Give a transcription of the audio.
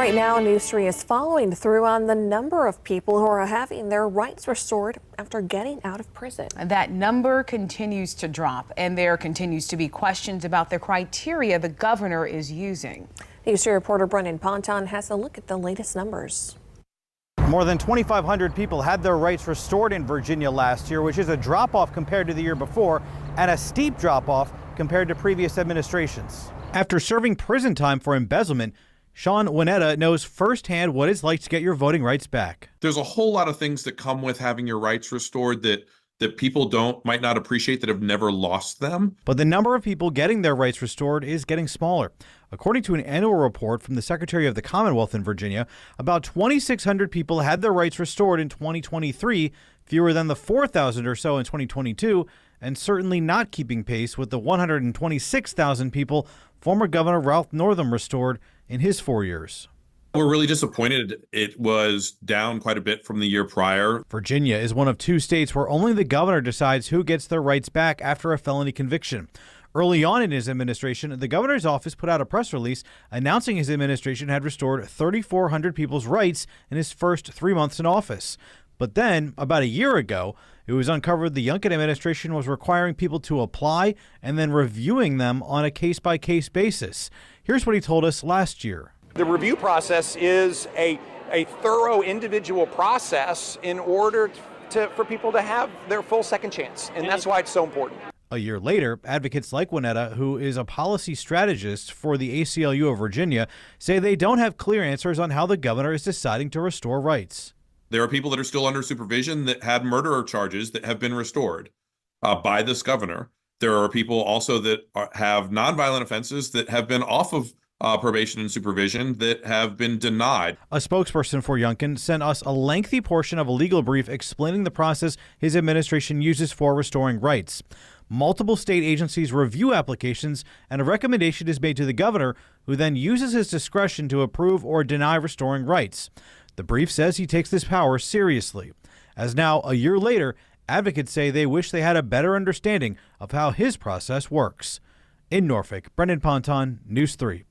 Right now, News 3 is following through on the number of people who are having their rights restored after getting out of prison. That number continues to drop, and there continues to be questions about the criteria the governor is using. News 3 reporter Brendan Ponton has a look at the latest numbers. More than 2,500 people had their rights restored in Virginia last year, which is a drop-off compared to the year before and a steep drop-off compared to previous administrations. After serving prison time for embezzlement, Sean Winetta knows firsthand what it's like to get your voting rights back. There's a whole lot of things that come with having your rights restored that people might not appreciate, that have never lost them. But the number of people getting their rights restored is getting smaller. According to an annual report from the Secretary of the Commonwealth in Virginia, about 2,600 people had their rights restored in 2023, fewer than the 4,000 or so in 2022, and certainly not keeping pace with the 126,000 people former Governor Ralph Northam restored in his 4 years. We're really disappointed. It was down quite a bit from the year prior. Virginia is one of two states where only the governor decides who gets their rights back after a felony conviction. Early on in his administration, the governor's office put out a press release announcing his administration had restored 3,400 people's rights in his first 3 months in office. But then, about a year ago, it was uncovered the Youngkin administration was requiring people to apply and then reviewing them on a case-by-case basis. Here's what he told us last year. The review process is a thorough individual process in order for people to have their full second chance, and that's why it's so important. A year later, advocates like Winetta, who is a policy strategist for the ACLU of Virginia, say they don't have clear answers on how the governor is deciding to restore rights. There are people that are still under supervision that had murder charges that have been restored by this governor. There are people also that have nonviolent offenses that have been off of probation and supervision that have been denied. A spokesperson for Youngkin sent us a lengthy portion of a legal brief explaining the process his administration uses for restoring rights. Multiple state agencies review applications, and a recommendation is made to the governor, who then uses his discretion to approve or deny restoring rights. The brief says he takes this power seriously. As now, a year later, advocates say they wish they had a better understanding of how his process works. In Norfolk, Brendan Ponton, News 3.